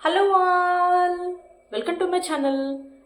Hello all, welcome to my channel.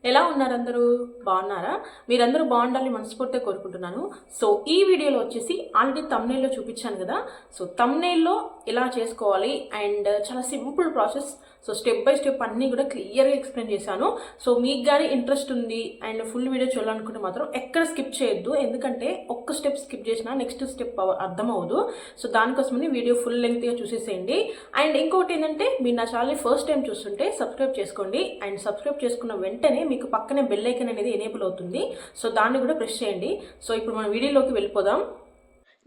ఎలా ఉన్నారు అందరూ? బాగున్నారా? మీరందరూ బాగుండాలని మనస్ఫూర్తిగా కోరుకుంటున్నాను. సో ఈ వీడియోలో వచ్చేసి ఆల్రెడీ తమ్నైల్లో చూపించాను కదా. సో తమ్నైల్లో ఎలా చేసుకోవాలి అండ్ చాలా simple process. So step by step అన్నీ కూడా క్లియర్గా ఎక్స్ప్లెయిన్ చేశాను. సో మీకు కానీ ఇంట్రెస్ట్ ఉంది అండ్ ఫుల్ వీడియో చూడాలనుకుంటే మాత్రం ఎక్కడ స్కిప్ చేయొద్దు, ఎందుకంటే ఒక్క స్టెప్ స్కిప్ చేసినా నెక్స్ట్ స్టెప్ అర్థం అవ్వదు. సో దానికోసమని వీడియో ఫుల్ లెంగ్త్గా చూసేసేయండి. అండ్ ఇంకొకటి ఏంటంటే, మీరు నా ఛానల్ని ఫస్ట్ టైం చూస్తుంటే సబ్స్క్రైబ్ చేసుకోండి. అండ్ సబ్స్క్రైబ్ చేసుకున్న వెంటనే మీకు పక్కనే బెల్ ఐకాన్ అనేది ఎనేబుల్ అవుతుంది. సో దాన్ని కూడా ప్రెస్ చేయండి. సో ఇప్పుడు మనం వీడియోలోకి వెళ్ళిపోదాం.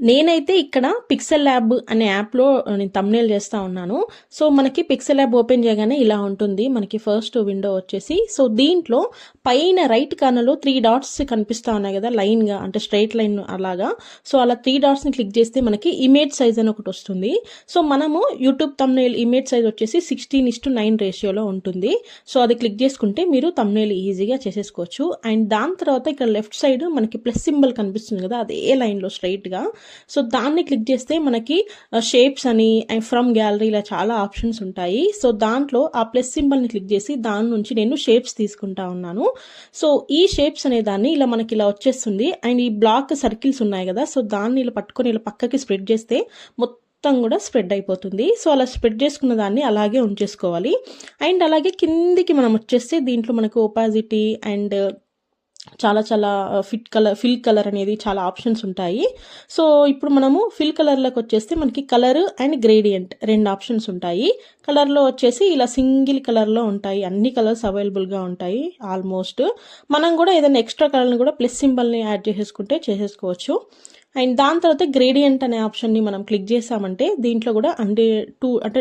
నేనైతే ఇక్కడ పిక్సెల్ ల్యాబ్ అనే యాప్లో నేను తమ్నేల్ చేస్తూ ఉన్నాను. సో మనకి పిక్సెల్ ల్యాబ్ ఓపెన్ చేయగానే ఇలా ఉంటుంది. మనకి ఫస్ట్ విండో వచ్చేసి, సో దీంట్లో పైన రైట్ కార్నర్లో 3 డాట్స్ కనిపిస్తూ ఉన్నాయి కదా, లైన్గా అంటే స్ట్రైట్ లైన్ అలాగా. సో అలా 3 డాట్స్ని క్లిక్ చేస్తే మనకి ఇమేజ్ సైజ్ అని ఒకటి వస్తుంది. సో మనము యూట్యూబ్ తమ్నేల్ ఇమేజ్ సైజ్ వచ్చేసి 16:9 రేషియోలో ఉంటుంది. సో అది క్లిక్ చేసుకుంటే మీరు తమ్నేల్ ఈజీగా చేసేసుకోవచ్చు. అండ్ దాని తర్వాత ఇక్కడ లెఫ్ట్ సైడ్ మనకి ప్లస్ సింబల్ కనిపిస్తుంది కదా, అదే లైన్లో స్ట్రైట్గా. సో దాన్ని క్లిక్ చేస్తే మనకి షేప్స్ అని ఫ్రమ్ గ్యాలరీ ఇలా చాలా ఆప్షన్స్ ఉంటాయి. సో దాంట్లో ఆ ప్లస్ సింబల్ని క్లిక్ చేసి దాని నుంచి నేను షేప్స్ తీసుకుంటా ఉన్నాను. సో ఈ షేప్స్ అనే దాన్ని ఇలా మనకి ఇలా వచ్చేస్తుంది. అండ్ ఈ బ్లాక్ సర్కిల్స్ ఉన్నాయి కదా, సో దాన్ని ఇలా పట్టుకొని ఇలా పక్కకి స్ప్రెడ్ చేస్తే మొత్తం కూడా స్ప్రెడ్ అయిపోతుంది. సో అలా స్ప్రెడ్ చేసుకున్న దాన్ని అలాగే ఉంచేసుకోవాలి. అండ్ అలాగే కిందికి మనం వచ్చేస్తే దీంట్లో మనకు ఒపాసిటీ అండ్ చాలా చాలా ఫిల్ కలర్ అనేది చాలా ఆప్షన్స్ ఉంటాయి. సో ఇప్పుడు మనము ఫిల్ కలర్లోకి వచ్చేస్తే మనకి కలర్ అండ్ గ్రేడియంట్ 2 ఆప్షన్స్ ఉంటాయి. కలర్లో వచ్చేసి ఇలా సింగిల్ కలర్లో ఉంటాయి, అన్ని కలర్స్ అవైలబుల్గా ఉంటాయి ఆల్మోస్ట్. మనం కూడా ఏదైనా ఎక్స్ట్రా కలర్ని కూడా ప్లస్ సింబల్ని యాడ్ చేసేసుకోవచ్చు. అండ్ దాని తర్వాత గ్రేడియంట్ అనే ఆప్షన్ని మనం క్లిక్ చేసామంటే దీంట్లో కూడా అంటే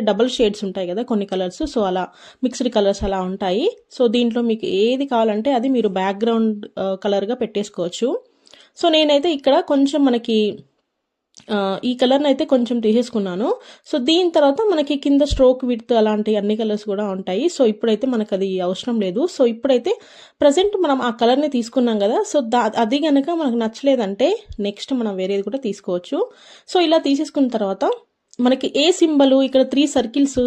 డబుల్ షేడ్స్ ఉంటాయి కదా కొన్ని కలర్స్. సో అలా మిక్స్డ్ కలర్స్ అలా ఉంటాయి. సో దీంట్లో మీకు ఏది కావాలంటే అది మీరు బ్యాక్గ్రౌండ్ కలర్గా పెట్టేసుకోవచ్చు. సో నేనైతే ఇక్కడ కొంచెం మనకి ఈ కలర్ని అయితే కొంచెం తీసేసుకున్నాను. సో దీని తర్వాత మనకి కింద స్ట్రోక్ విడ్త్ అలాంటి అన్ని కలర్స్ కూడా ఉంటాయి. సో ఇప్పుడైతే మనకు అది అవసరం లేదు. సో ఇప్పుడైతే ప్రజెంట్ మనం ఆ కలర్ని తీసుకున్నాం కదా, సో అది కనుక మనకు నచ్చలేదంటే నెక్స్ట్ మనం వేరేది కూడా తీసుకోవచ్చు. సో ఇలా తీసేసుకున్న తర్వాత మనకి ఏ సింబల్ ఇక్కడ 3 సర్కిల్స్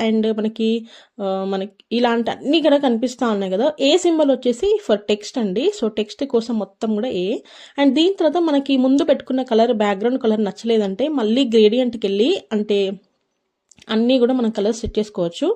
అండ్ మనకి ఇలాంటి అన్ని కూడా కనిపిస్తూ ఉన్నాయి కదా. ఏ సింబల్ వచ్చేసి ఫర్ టెక్స్ట్ అండి. సో టెక్స్ట్ కోసం మొత్తం కూడా అండ్ దీని తర్వాత మనకి ముందు పెట్టుకున్న కలర్ బ్యాక్గ్రౌండ్ కలర్ నచ్చలేదంటే మళ్ళీ గ్రేడియంట్కి వెళ్ళి అంటే అన్నీ కూడా మనం కలర్ సెట్ చేసుకోవచ్చు.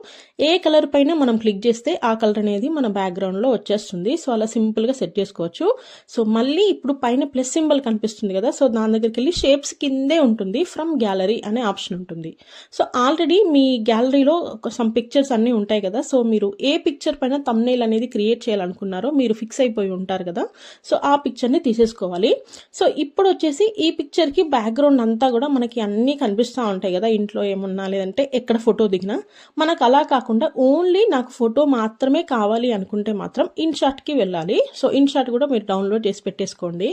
ఏ కలర్ పైన మనం క్లిక్ చేస్తే ఆ కలర్ అనేది మన బ్యాక్గ్రౌండ్లో వచ్చేస్తుంది. సో అలా సింపుల్గా సెట్ చేసుకోవచ్చు. సో మళ్ళీ ఇప్పుడు పైన ప్లస్ సింబల్ కనిపిస్తుంది కదా, సో దాని దగ్గరికి వెళ్ళి షేప్స్ కిందే ఉంటుంది ఫ్రమ్ గ్యాలరీ అనే ఆప్షన్ ఉంటుంది. సో ఆల్రెడీ మీ గ్యాలరీలో సమ్ పిక్చర్స్ అన్నీ ఉంటాయి కదా. సో మీరు ఏ పిక్చర్ పైన తమ్నైల్ అనేది క్రియేట్ చేయాలనుకున్నారో మీరు ఫిక్స్ అయిపోయి ఉంటారు కదా. సో ఆ పిక్చర్ని తీసేసుకోవాలి. సో ఇప్పుడు వచ్చేసి ఈ పిక్చర్కి బ్యాక్గ్రౌండ్ అంతా కూడా మనకి అన్నీ కనిపిస్తూ ఉంటాయి కదా, ఇంట్లో ఏమున్నా లేదంటే ఎక్కడ ఫోటో దిగినా. మనకు అలా కాకుండా ఓన్లీ నాకు ఫోటో మాత్రమే కావాలి అనుకుంటే మాత్రం ఇన్షాట్కి వెళ్ళాలి. సో ఇన్షాట్ కూడా మీరు డౌన్లోడ్ చేసి పెట్టేసుకోండి.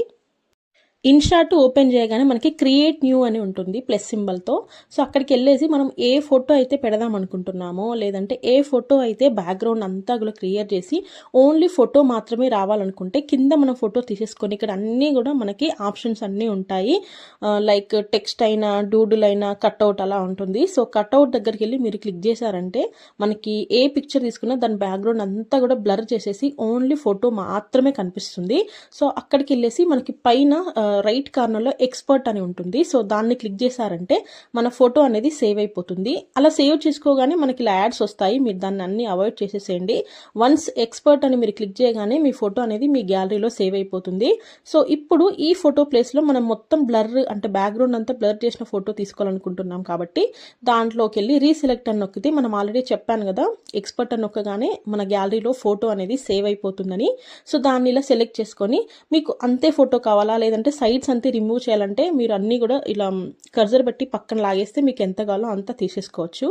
ఇన్షాట్ ఓపెన్ చేయగానే మనకి క్రియేట్ న్యూ అని ఉంటుంది ప్లస్ సింబల్తో. సో అక్కడికి వెళ్ళేసి మనం ఏ ఫోటో అయితే పెడదాం అనుకుంటున్నామో లేదంటే ఏ ఫోటో అయితే బ్యాక్గ్రౌండ్ అంతా కూడా క్లియర్ చేసి ఓన్లీ ఫోటో మాత్రమే రావాలనుకుంటే కింద మనం ఫోటో తీసేసుకొని ఇక్కడ అన్నీ కూడా మనకి ఆప్షన్స్ అన్నీ ఉంటాయి. లైక్ టెక్స్ట్ అయినా డూడుల్ అయినా కట్అవుట్ అలా ఉంటుంది. సో కట్అవుట్ దగ్గరికి వెళ్ళి మీరు క్లిక్ చేశారంటే మనకి ఏ పిక్చర్ తీసుకున్నా దాని బ్యాక్గ్రౌండ్ అంతా కూడా బ్లర్ చేసేసి ఓన్లీ ఫోటో మాత్రమే కనిపిస్తుంది. సో అక్కడికి వెళ్ళేసి మనకి పైన రైట్ కార్నర్లో ఎక్స్పర్ట్ అని ఉంటుంది. సో దాన్ని క్లిక్ చేశారంటే మన ఫోటో అనేది సేవ్ అయిపోతుంది. అలా సేవ్ చేసుకోగానే మనకి ఇలా యాడ్స్ వస్తాయి, మీరు దాన్ని అన్ని అవాయిడ్ చేసేసేయండి. వన్స్ ఎక్స్పర్ట్ అని మీరు క్లిక్ చేయగానే మీ ఫోటో అనేది మీ గ్యాలరీలో సేవ్ అయిపోతుంది. సో ఇప్పుడు ఈ ఫోటో ప్లేస్లో మనం మొత్తం బ్లర్ అంటే బ్యాక్గ్రౌండ్ అంతా బ్లర్ చేసిన ఫోటో తీసుకోవాలనుకుంటున్నాం కాబట్టి దాంట్లోకి వెళ్ళి రీసెలెక్ట్ అని నొక్కితే, మనం ఆల్రెడీ చెప్పాను కదా ఎక్స్పర్ట్ అని నొక్కగానే మన గ్యాలరీలో ఫోటో అనేది సేవ్ అయిపోతుందని. సో దాన్ని ఇలా సెలెక్ట్ చేసుకొని మీకు అంతే ఫోటో కావాలా లేదంటే సైడ్స్ అంతా రిమూవ్ చేయాలంటే మీరు అన్నీ కూడా ఇలా కర్జర్ పెట్టి పక్కన లాగేస్తే మీకు ఎంత కావాలో అంత తీసేసుకోవచ్చు.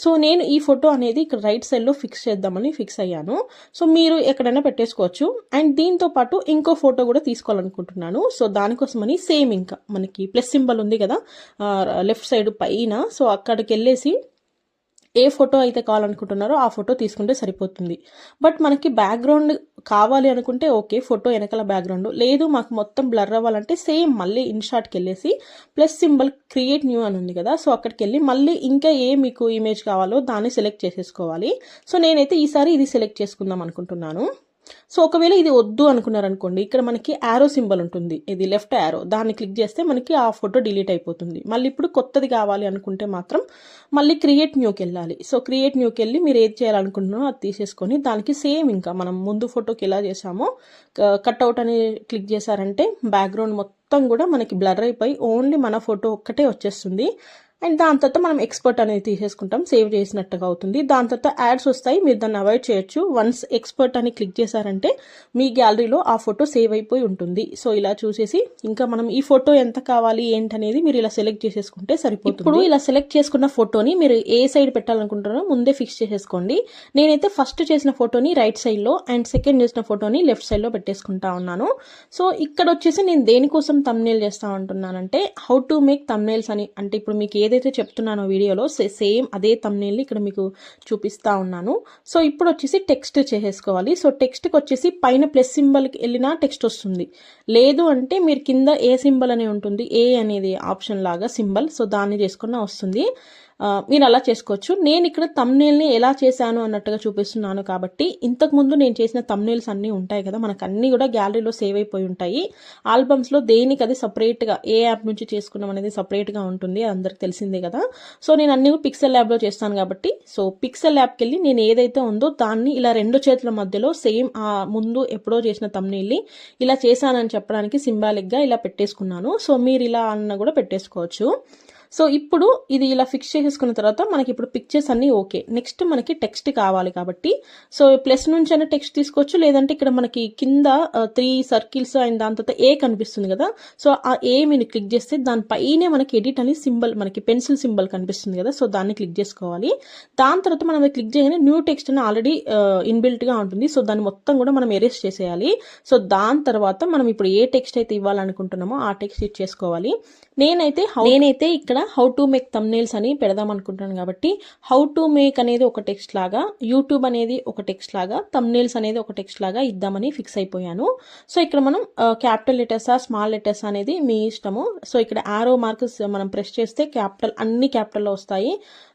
సో నేను ఈ ఫోటో అనేది ఇక్కడ రైట్ సైడ్లో ఫిక్స్ చేద్దామని ఫిక్స్ అయ్యాను. సో మీరు ఎక్కడైనా పెట్టేసుకోవచ్చు. అండ్ దీంతో పాటు ఇంకో ఫోటో కూడా తీసుకోవాలనుకుంటున్నాను. సో దానికోసమని సేమ్ ఇంకా మనకి ప్లస్ సింబల్ ఉంది కదా లెఫ్ట్ సైడ్ పైన, సో అక్కడికి వెళ్ళేసి ఏ ఫోటో అయితే కావాలనుకుంటున్నారో ఆ ఫోటో తీసుకుంటే సరిపోతుంది. బట్ మనకి బ్యాక్గ్రౌండ్ కావాలి అనుకుంటే ఓకే, ఫోటో వెనకాల బ్యాక్గ్రౌండ్ లేదు, మాకు మొత్తం బ్లర్ అవ్వాలంటే సేమ్ మళ్ళీ ఇన్షాట్కి వెళ్ళేసి ప్లస్ సింబల్ క్రియేట్ న్యూ అని ఉంది కదా, సో అక్కడికి వెళ్ళి మళ్ళీ ఇంకా ఏ మీకు ఇమేజ్ కావాలో దాన్ని సెలెక్ట్ చేసేసుకోవాలి. సో నేనైతే ఈసారి ఇది సెలెక్ట్ చేసుకుందాం అనుకుంటున్నాను. సో ఒకవేళ ఇది వద్దు అనుకున్నారనుకోండి, ఇక్కడ మనకి యారో సింబల్ ఉంటుంది, ఇది లెఫ్ట్ యారో, దాన్ని క్లిక్ చేస్తే మనకి ఆ ఫోటో డిలీట్ అయిపోతుంది. మళ్ళీ ఇప్పుడు కొత్తది కావాలి అనుకుంటే మాత్రం మళ్ళీ క్రియేట్ న్యూకి వెళ్ళాలి. సో క్రియేట్ న్యూకి వెళ్ళి మీరు ఏది చేయాలనుకుంటున్నారో అది తీసేసుకొని దానికి సేమ్ ఇంకా మనం ముందు ఫోటోకి ఎలా చేసామో కట్అవుట్ అని క్లిక్ చేశారంటే బ్యాక్గ్రౌండ్ మొత్తం కూడా మనకి బ్లర్ అయిపోయి ఓన్లీ మన ఫోటో ఒక్కటే వచ్చేస్తుంది. అండ్ దాని తర్వాత మనం ఎక్స్పర్ట్ అనేది తీసేసుకుంటాం, సేవ్ చేసినట్టుగా అవుతుంది. దాని తర్వాత యాడ్స్ వస్తాయి, మీరు దాన్ని అవాయిడ్ చేయొచ్చు. వన్స్ ఎక్స్పర్ట్ అని క్లిక్ చేశారంటే మీ గ్యాలరీలో ఆ ఫోటో సేవ్ అయిపోయి ఉంటుంది. సో ఇలా చూసేసి ఇంకా మనం ఈ ఫోటో ఎంత కావాలి ఏంటనేది మీరు ఇలా సెలెక్ట్ చేసేసుకుంటే సరిపోతుంది. ఇప్పుడు ఇలా సెలెక్ట్ చేసుకున్న ఫోటోని మీరు ఏ సైడ్ పెట్టాలనుకుంటారో ముందే ఫిక్స్ చేసేసుకోండి. నేనైతే ఫస్ట్ చేసిన ఫోటోని రైట్ సైడ్లో అండ్ సెకండ్ చేసిన ఫోటోని లెఫ్ట్ సైడ్లో పెట్టేసుకుంటా ఉన్నాను. సో ఇక్కడ వచ్చేసి నేను దేనికోసం థంబ్నెయిల్ చేస్తా ఉంటున్నానంటే హౌ టు మేక్ థంబ్నెయిల్స్ అని. అంటే ఇప్పుడు మీకు ఏదైతే చెప్తున్నానో వీడియోలో సేమ్ అదే థంబ్నెయిల్ ఇక్కడ మీకు చూపిస్తా ఉన్నాను. సో ఇప్పుడు వచ్చేసి టెక్స్ట్ చేసేసుకోవాలి. సో టెక్స్ట్కి వచ్చేసి పైన ప్లస్ సింబల్కి వెళ్ళినా టెక్స్ట్ వస్తుంది, లేదు అంటే మీరు కింద ఏ సింబల్ అనే ఉంటుంది, ఏ అనేది ఆప్షన్ లాగా సింబల్, సో దాన్ని చేసుకున్నా వస్తుంది. మీరు అలా చేసుకోవచ్చు. నేను ఇక్కడ థంబ్నెయిల్ని ఎలా చేశాను అన్నట్టుగా చూపిస్తున్నాను కాబట్టి ఇంతకుముందు నేను చేసిన థంబ్నెయిల్స్ అన్నీ ఉంటాయి కదా, మనకు అన్నీ కూడా గ్యాలరీలో సేవ్ అయిపోయి ఉంటాయి. ఆల్బమ్స్లో దేనికి అది సపరేట్గా ఏ యాప్ నుంచి చేసుకున్నాం అనేది సపరేట్గా ఉంటుంది, అందరికి తెలిసిందే కదా. సో నేను అన్ని పిక్సెల్ ల్యాబ్లో చేస్తాను కాబట్టి సో పిక్సెల్ ల్యాబ్కి వెళ్ళి నేను ఏదైతే ఉందో దాన్ని ఇలా రెండు చేతుల మధ్యలో సేమ్ ఆ ముందు ఎప్పుడో చేసిన థంబ్నెయిల్ని ఇలా చేశానని చెప్పడానికి సింబాలిక్గా ఇలా పెట్టేసుకున్నాను. సో మీరు ఇలా అన్న కూడా పెట్టేసుకోవచ్చు. సో ఇప్పుడు ఇది ఇలా ఫిక్స్ చేసేసుకున్న తర్వాత మనకి ఇప్పుడు పిక్చర్స్ అన్నీ ఓకే. నెక్స్ట్ మనకి టెక్స్ట్ కావాలి కాబట్టి సో ప్లస్ నుంచి అయినా టెక్స్ట్ తీసుకోవచ్చు, లేదంటే ఇక్కడ మనకి కింద 3 సర్కిల్స్ అండ్ దాని తర్వాత ఏ కనిపిస్తుంది కదా, సో ఆ ఏ మీరు క్లిక్ చేస్తే దానిపైనే మనకి ఎడిట్ అనే సింబల్, మనకి పెన్సిల్ సింబల్ కనిపిస్తుంది కదా, సో దాన్ని క్లిక్ చేసుకోవాలి. దాని తర్వాత మనం క్లిక్ చేయగానే న్యూ టెక్స్ట్ అని ఆల్రెడీ ఇన్బిల్ట్గా ఉంటుంది, సో దాన్ని మొత్తం కూడా మనం ఎరేస్ చేసేయాలి. సో దాని తర్వాత మనం ఇప్పుడు ఏ టెక్స్ట్ అయితే ఇవ్వాలనుకుంటున్నామో ఆ టెక్స్ట్ ఇచ్చేసుకోవాలి. నేనైతే ఇక్కడ హౌ టు మేక్ థంబ్నెయిల్స్ అని పెడదాం అనుకుంటున్నాను కాబట్టి హౌ టు మేక్ అనేది ఒక టెక్స్ట్ లాగా, యూట్యూబ్ అనేది ఒక టెక్స్ట్ లాగా, థంబ్నెయిల్స్ అనేది ఒక టెక్స్ట్ లాగా ఇద్దామని ఫిక్స్ అయిపోయాను. సో ఇక్కడ మనం క్యాపిటల్ లెటర్సా స్మాల్ లెటర్స్ అనేది మీ ఇష్టము. సో ఇక్కడ ఆరో మార్క్స్ మనం ప్రెస్ చేస్తే క్యాపిటల్ అన్ని క్యాపిటల్లో వస్తాయి,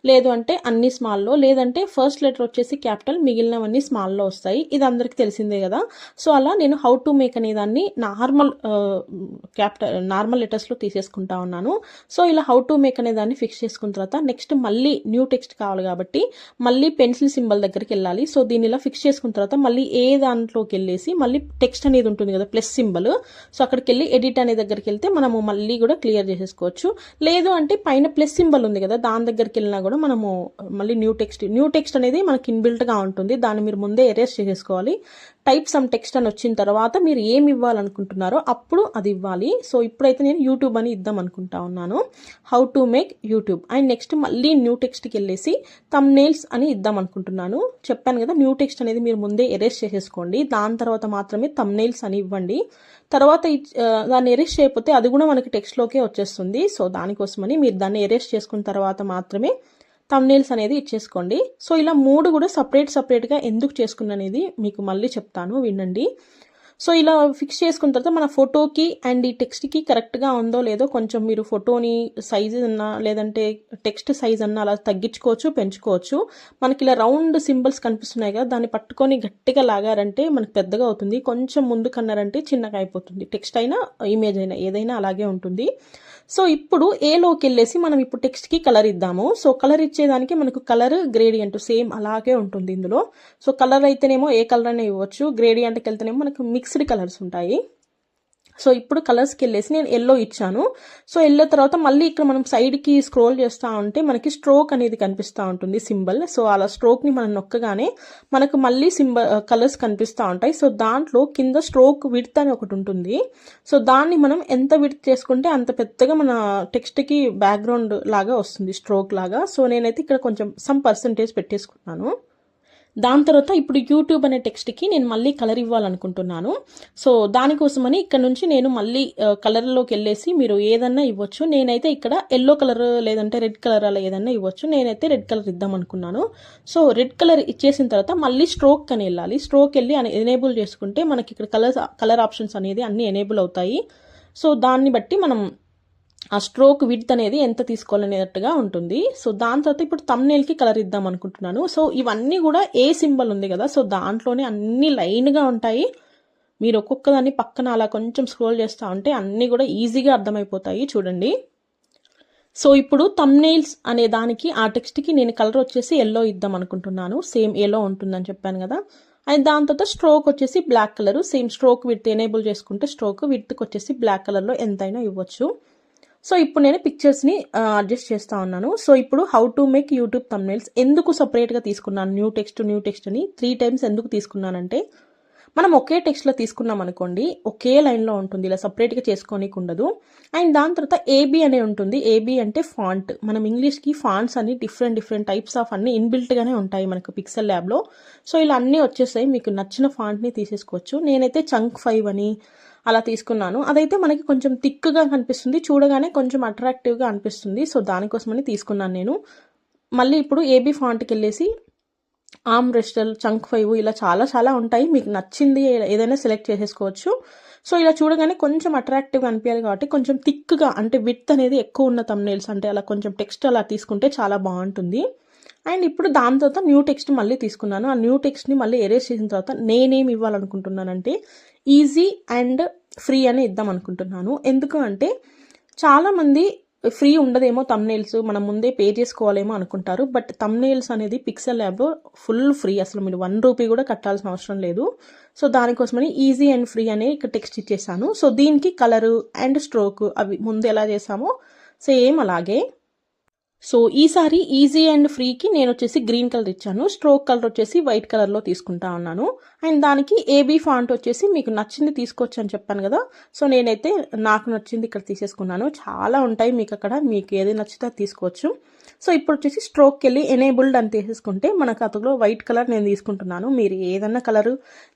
లేదు అంటే అన్ని స్మాల్లో, లేదంటే ఫస్ట్ లెటర్ వచ్చేసి క్యాపిటల్ మిగిలినవన్నీ స్మాల్లో వస్తాయి. ఇది అందరికీ తెలిసిందే కదా. సో అలా నేను హౌ టు మేక్ అనే దాన్ని నార్మల్ లెటర్స్లో తీసేసుకుంటా ఉన్నాను. సో ఇలా హౌ టు మేక్ అనే దాన్ని ఫిక్స్ చేసుకున్న తర్వాత నెక్స్ట్ మళ్ళీ న్యూ టెక్స్ట్ కావాలి కాబట్టి మళ్ళీ పెన్సిల్ సింబల్ దగ్గరికి వెళ్ళాలి. సో దీన్ని ఇలా ఫిక్స్ చేసుకున్న తర్వాత మళ్ళీ ఏ దాంట్లోకి వెళ్ళేసి మళ్ళీ టెక్స్ట్ అనేది ఉంటుంది కదా ప్లస్ సింబల్, సో అక్కడికి వెళ్ళి ఎడిట్ అనే దగ్గరికి వెళ్తే మనము మళ్ళీ కూడా క్లియర్ చేసేసుకోవచ్చు. లేదు అంటే పైన ప్లస్ సింబల్ ఉంది కదా దాని దగ్గరికి వెళ్ళినా కూడా మనము మళ్ళీ న్యూ టెక్స్ట్ అనేది మనకి ఇన్బిల్ట్గా ఉంటుంది, దాన్ని మీరు ముందే ఎరేస్ చేసేసుకోవాలి. టైప్ సమ్ టెక్స్ట్ అని వచ్చిన తర్వాత మీరు ఏమి ఇవ్వాలనుకుంటున్నారో అప్పుడు అది ఇవ్వాలి. సో ఇప్పుడైతే నేను యూట్యూబ్ అని ఇద్దాం అనుకుంటా ఉన్నాను, how to make YouTube. And next మళ్ళీ న్యూ టెక్స్ట్కి వెళ్ళేసి థంబ్నెయిల్స్ అని ఇద్దాం అనుకుంటున్నాను. చెప్పాను కదా న్యూ టెక్స్ట్ అనేది మీరు ముందే ఎరేస్ చేసేసుకోండి, దాని తర్వాత మాత్రమే థంబ్నెయిల్స్ అని ఇవ్వండి. తర్వాత దాన్ని ఎరేస్ చేయకపోతే అది కూడా మనకి టెక్స్ట్లోకే వచ్చేస్తుంది. సో దానికోసమని మీరు దాన్ని ఎరేస్ చేసుకున్న తర్వాత మాత్రమే థంబ్నెయిల్స్ అనేది ఇచ్చేసుకోండి. సో ఇలా 3 కూడా సపరేట్గా ఎందుకు చేసుకున్ననేది మీకు మళ్ళీ చెప్తాను, వినండి. సో ఇలా ఫిక్స్ చేసుకున్న తర్వాత మన ఫోటోకి అండ్ ఈ టెక్స్ట్కి కరెక్ట్గా ఉందో లేదో కొంచెం మీరు ఫోటోని సైజ్ అన్నా లేదంటే టెక్స్ట్ సైజ్ అన్నా అలా తగ్గించుకోవచ్చు, పెంచుకోవచ్చు. మనకి ఇలా రౌండ్ సింబల్స్ కనిపిస్తున్నాయి కదా, దాన్ని పట్టుకొని గట్టిగా లాగారంటే మనకి పెద్దగా అవుతుంది, కొంచెం ముందు కన్నారంటే చిన్నగా అయిపోతుంది. టెక్స్ట్ అయినా ఇమేజ్ అయినా ఏదైనా అలాగే ఉంటుంది. సో ఇప్పుడు ఏలోకి వెళ్ళేసి మనం ఇప్పుడు టెక్స్ట్కి కలర్ ఇద్దాము. సో కలర్ ఇచ్చేదానికి మనకు కలర్ గ్రేడియంట్ సేమ్ అలాగే ఉంటుంది ఇందులో. సో కలర్ అయితేనేమో ఏ కలర్ అయినా ఇవ్వచ్చు, గ్రేడియంట్కి వెళ్తేనేమో మనకు మిక్స్డ్ కలర్స్ ఉంటాయి. సో ఇప్పుడు కలర్స్కి వెళ్ళేసి నేను ఎల్లో ఇచ్చాను. సో ఎల్లో తర్వాత మళ్ళీ ఇక్కడ మనం సైడ్కి స్క్రోల్ చేస్తూ ఉంటే మనకి స్ట్రోక్ అనేది కనిపిస్తూ ఉంటుంది సింబల్. సో అలా స్ట్రోక్ని మనం నొక్కగానే మనకు మళ్ళీ కలర్స్ కనిపిస్తూ ఉంటాయి. సో దాంట్లో కింద స్ట్రోక్ విడ్త్ అని ఒకటి ఉంటుంది. సో దాన్ని మనం ఎంత విడ్త్ చేసుకుంటే అంత పెద్దగా మన టెక్స్ట్కి బ్యాక్గ్రౌండ్ లాగా వస్తుంది, స్ట్రోక్ లాగా. సో నేనైతే ఇక్కడ కొంచెం సమ్ పర్సంటేజ్ పెట్టేసుకున్నాను. దాని తర్వాత ఇప్పుడు యూట్యూబ్ అనే టెక్స్ట్కి నేను మళ్ళీ కలర్ ఇవ్వాలనుకుంటున్నాను. సో దానికోసమని ఇక్కడ నుంచి నేను మళ్ళీ కలర్లోకి వెళ్ళేసి మీరు ఏదన్నా ఇవ్వచ్చు. నేనైతే ఇక్కడ ఎల్లో కలర్ లేదంటే రెడ్ కలర్ అలా ఏదన్నా ఇవ్వచ్చు. నేనైతే రెడ్ కలర్ ఇద్దాం అనుకున్నాను. సో రెడ్ కలర్ ఇచ్చేసిన తర్వాత మళ్ళీ స్ట్రోక్ అని వెళ్ళాలి. స్ట్రోక్ వెళ్ళి ఎనేబుల్ చేసుకుంటే మనకి ఇక్కడ కలర్ ఆప్షన్స్ అనేది అన్ని ఎనేబుల్ అవుతాయి. సో దాన్ని బట్టి మనం ఆ స్ట్రోక్ విడ్త్ అనేది ఎంత తీసుకోవాలనేటట్టుగా ఉంటుంది. సో దాని తర్వాత ఇప్పుడు థంబ్నెయిల్కి కలర్ ఇద్దాం అనుకుంటున్నాను. సో ఇవన్నీ కూడా ఏ సింబల్ ఉంది కదా, సో దాంట్లోనే అన్ని లైన్గా ఉంటాయి. మీరు ఒక్కొక్క దాన్ని పక్కన అలా కొంచెం స్క్రోల్ చేస్తూ ఉంటే అన్నీ కూడా ఈజీగా అర్థమైపోతాయి. చూడండి. సో ఇప్పుడు థంబ్నెయిల్స్ అనే దానికి ఆ టెక్స్ట్కి నేను కలర్ వచ్చేసి ఎల్లో ఇద్దాం అనుకుంటున్నాను. సేమ్ ఎల్లో ఉంటుందని చెప్పాను కదా. అండ్ దాని తర్వాత స్ట్రోక్ వచ్చేసి black colour. Same stroke width enable చేసుకుంటే స్ట్రోక్ విడ్త్కి వచ్చేసి బ్లాక్ కలర్లో ఎంతైనా ఇవ్వచ్చు. సో ఇప్పుడు నేను పిక్చర్స్ని అడ్జస్ట్ చేస్తూ ఉన్నాను. సో ఇప్పుడు how to make YouTube thumbnails ఎందుకు సపరేట్గా తీసుకున్నాను, న్యూ టెక్స్ట్ అని 3 టైమ్స్ ఎందుకు తీసుకున్నానంటే, మనం ఒకే టెక్స్ట్లో తీసుకున్నాం అనుకోండి, ఒకే లైన్లో ఉంటుంది, ఇలా సపరేట్గా చేసుకోనికి ఉండదు. అండ్ దాని తర్వాత ఏబీ అనే ఉంటుంది. ఏబీ అంటే ఫాంట్. మనం ఇంగ్లీష్కి ఫాంట్స్ అన్ని డిఫరెంట్ టైప్స్ ఆఫ్ అన్ని ఇన్బిల్ట్గానే ఉంటాయి మనకు పిక్సెల్ ల్యాబ్లో. సో ఇలా అన్నీ వచ్చేసాయి. మీకు నచ్చిన ఫాంట్ని తీసేసుకోవచ్చు. నేనైతే చంక్ 5 అని అలా తీసుకున్నాను. అదైతే మనకి కొంచెం థిక్గా కనిపిస్తుంది, చూడగానే కొంచెం అట్రాక్టివ్గా అనిపిస్తుంది. సో దానికోసమని తీసుకున్నాను నేను. మళ్ళీ ఇప్పుడు ఏబీ ఫాంట్కి వెళ్ళేసి ఆర్మ్ రెస్టల్, చంక్ 5 ఇలా చాలా ఉంటాయి. మీకు నచ్చింది ఏదైనా సెలెక్ట్ చేసేసుకోవచ్చు. సో ఇలా చూడగానే కొంచెం అట్రాక్టివ్గా అనిపించాలి కాబట్టి కొంచెం థిక్గా అంటే విడ్త్ అనేది ఎక్కువ ఉన్న థంబ్నెయిల్స్ అంటే అలా కొంచెం టెక్స్ట్ అలా తీసుకుంటే చాలా బాగుంటుంది. అండ్ ఇప్పుడు దాని తర్వాత న్యూ టెక్స్ట్ మళ్ళీ తీసుకున్నాను. ఆ న్యూ టెక్స్ట్ని మళ్ళీ ఎరేజ్ చేసిన తర్వాత నేనేం ఇవ్వాలనుకుంటున్నానంటే ఈజీ అండ్ ఫ్రీ అని ఇద్దాం అనుకుంటున్నాను. ఎందుకు అంటే చాలామంది ఫ్రీ ఉండదేమో థంబ్నెయిల్స్, మనం ముందే పే చేసుకోవాలేమో అనుకుంటారు. బట్ థంబ్నెయిల్స్ అనేది పిక్సెల్ ల్యాబ్లో ఫుల్ ఫ్రీ. అసలు మీరు 1 రూపీ కూడా కట్టాల్సిన అవసరం లేదు. సో దానికోసమని ఈజీ అండ్ ఫ్రీ అనే ఇక్కడ టెక్స్ట్ ఇచ్చేసాను. సో దీనికి కలరు అండ్ స్ట్రోక్ అవి ముందు ఎలా చేసామో సేమ్ అలాగే. సో ఈసారి ఈజీ అండ్ ఫ్రీకి నేను వచ్చేసి గ్రీన్ కలర్ ఇచ్చాను. స్ట్రోక్ కలర్ వచ్చేసి వైట్ కలర్లో తీసుకుంటా ఉన్నాను. అండ్ దానికి ఏబీ ఫాంట్ వచ్చేసి మీకు నచ్చింది తీసుకోవచ్చు అని చెప్పాను కదా. సో నేనైతే నాకు నచ్చింది ఇక్కడ తీసేసుకున్నాను. చాలా ఉంటాయి మీకు అక్కడ, మీకు ఏది నచ్చితే తీసుకోవచ్చు. సో ఇప్పుడు వచ్చేసి స్ట్రోక్కి వెళ్ళి ఎనేబుల్డ్ అని తీసేసుకుంటే మనకు అతలో వైట్ కలర్ నేను తీసుకుంటున్నాను. మీరు ఏదన్నా కలరు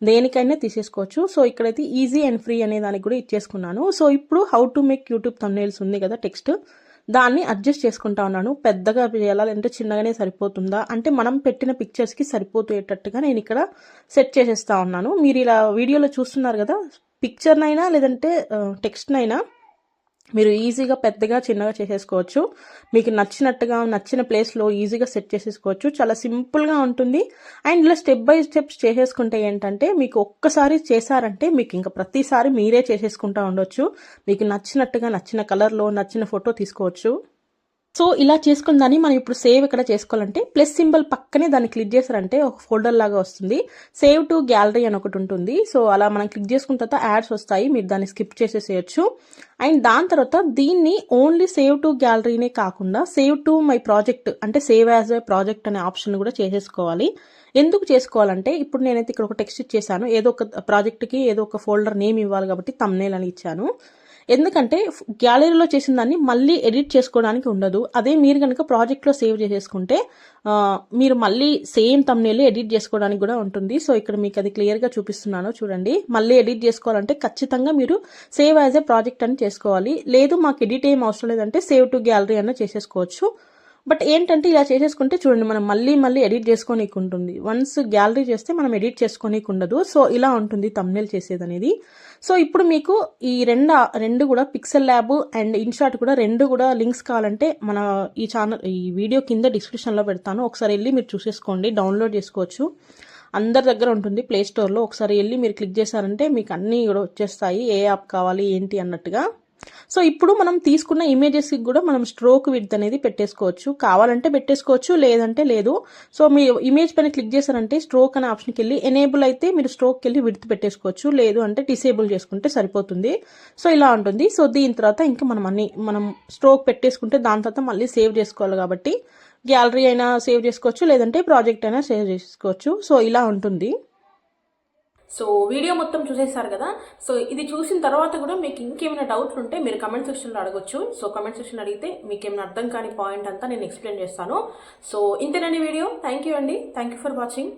దేనికైనా తీసేసుకోవచ్చు. సో ఇక్కడైతే ఈజీ అండ్ ఫ్రీ అనే దానికి కూడా ఇచ్చేసుకున్నాను. సో ఇప్పుడు how to make YouTube thumbnails ఉంది కదా టెక్స్ట్, దాన్ని అడ్జస్ట్ చేసుకుంటా ఉన్నాను. పెద్దగా చేయాలంటే చిన్నగానే సరిపోతుందా అంటే మనం పెట్టిన పిక్చర్స్కి సరిపోయేటట్టుగా నేను ఇక్కడ సెట్ చేసేస్తా ఉన్నాను. మీరు ఇలా వీడియోలో చూస్తున్నారు కదా, పిక్చర్నైనా లేదంటే టెక్స్ట్నైనా మీరు ఈజీగా పెద్దగా చిన్నగా చేసేసుకోవచ్చు. మీకు నచ్చినట్టుగా నచ్చిన ప్లేస్లో ఈజీగా సెట్ చేసేసుకోవచ్చు. చాలా సింపుల్గా ఉంటుంది. అండ్ ఇలా స్టెప్ బై స్టెప్స్ చేసేసుకుంటే ఏంటంటే మీకు ఒక్కసారి చేశారంటే మీకు ఇంకా ప్రతిసారి మీరే చేసేసుకుంటూ ఉండొచ్చు. మీకు నచ్చినట్టుగా నచ్చిన కలర్లో నచ్చిన ఫోటో తీసుకోవచ్చు. సో ఇలా చేసుకున్న దాన్ని మనం ఇప్పుడు సేవ్ ఎక్కడ చేసుకోవాలంటే ప్లస్ సింబల్ పక్కనే దాన్ని క్లిక్ చేశారంటే ఒక ఫోల్డర్ లాగా వస్తుంది. సేవ్ టు గ్యాలరీ అని ఒకటి ఉంటుంది. సో అలా మనం క్లిక్ చేసుకున్న తర్వాత యాడ్స్ వస్తాయి, మీరు దాన్ని స్కిప్ చేసేసేయచ్చు. అండ్ దాని తర్వాత దీన్ని ఓన్లీ సేవ్ టు గ్యాలరీనే కాకుండా సేవ్ టు మై ప్రాజెక్ట్ అంటే సేవ్ యాజ్ ఏ ప్రాజెక్ట్ అనే ఆప్షన్ కూడా చేసేసుకోవాలి. ఎందుకు చేసుకోవాలంటే ఇప్పుడు నేనైతే ఇక్కడ ఒక టెక్స్ట్ ఇచ్చేసాను, ఏదో ఒక ప్రాజెక్ట్కి ఏదో ఒక ఫోల్డర్ నేమ్ ఇవ్వాలి కాబట్టి థంబ్నెయిల్ అని ఇచ్చాను. ఎందుకంటే గ్యాలరీలో చేసిన దాన్ని మళ్ళీ ఎడిట్ చేసుకోవడానికి ఉండదు. అదే మీరు కనుక ప్రాజెక్ట్లో సేవ్ చేసేసుకుంటే మీరు మళ్ళీ సేమ్ థంబ్నెయిల్ ఎడిట్ చేసుకోవడానికి కూడా ఉంటుంది. సో ఇక్కడ మీకు అది క్లియర్గా చూపిస్తున్నాను చూడండి. మళ్ళీ ఎడిట్ చేసుకోవాలంటే ఖచ్చితంగా మీరు సేవ్ యాజ్ ఏ ప్రాజెక్ట్ అని చేసుకోవాలి. లేదు మాకు ఎడిట్ ఏం అవసరం లేదంటే సేవ్ టు గ్యాలరీ అన్న చేసేసుకోవచ్చు. బట్ ఏంటంటే ఇలా చేసేసుకుంటే చూడండి మనం మళ్ళీ ఎడిట్ చేసుకోనీకి ఉంటుంది. వన్స్ గ్యాలరీ చేస్తే మనం ఎడిట్ చేసుకోనీకి ఉండదు. సో ఇలా ఉంటుంది థంబ్నెయిల్ చేసేది అనేది. సో ఇప్పుడు మీకు ఈ రెండు కూడా పిక్సెల్ ల్యాబ్ అండ్ ఇన్షాట్ కూడా రెండు కూడా లింక్స్ కావాలంటే మన ఈ వీడియో కింద డిస్క్రిప్షన్లో పెడతాను. ఒకసారి వెళ్ళి మీరు చూసేసుకోండి, డౌన్లోడ్ చేసుకోవచ్చు. అందరి దగ్గర ఉంటుంది ప్లే స్టోర్లో. ఒకసారి వెళ్ళి మీరు క్లిక్ చేశారంటే మీకు అన్నీ కూడా వచ్చేస్తాయి, ఏ యాప్ కావాలి ఏంటి అన్నట్టుగా. సో ఇప్పుడు మనం తీసుకున్న ఇమేజెస్కి కూడా మనం స్ట్రోక్ విడ్త్ అనేది పెట్టేసుకోవచ్చు. కావాలంటే పెట్టేసుకోవచ్చు, లేదంటే లేదు. సో మీ ఇమేజ్ పైన క్లిక్ చేశారంటే స్ట్రోక్ అనే ఆప్షన్కి వెళ్ళి ఎనేబుల్ అయితే మీరు స్ట్రోక్కి వెళ్ళి విడ్త్ పెట్టేసుకోవచ్చు, లేదు అంటే డిసేబుల్ చేసుకుంటే సరిపోతుంది. సో ఇలా ఉంటుంది. సో దీని తర్వాత ఇంకా మనం స్ట్రోక్ పెట్టేసుకుంటే దాని తర్వాత మళ్ళీ సేవ్ చేసుకోవాలి కాబట్టి గ్యాలరీ అయినా సేవ్ చేసుకోవచ్చు, లేదంటే ప్రాజెక్ట్ అయినా సేవ్ చేసుకోవచ్చు. సో ఇలా ఉంటుంది. సో వీడియో మొత్తం చూసేస్తారు కదా. సో ఇది చూసిన తర్వాత కూడా మీకు ఇంకేమైనా డౌట్లు ఉంటే మీరు కమెంట్ సెక్షన్లో అడగొచ్చు. సో కమెంట్ సెక్షన్ అడిగితే మీకు ఏమైనా అర్థం కాని పాయింట్ అంతా నేను ఎక్స్ప్లెయిన్ చేస్తాను. సో ఇంతేనండి వీడియో. థ్యాంక్ యూ అండి. Thank you for watching.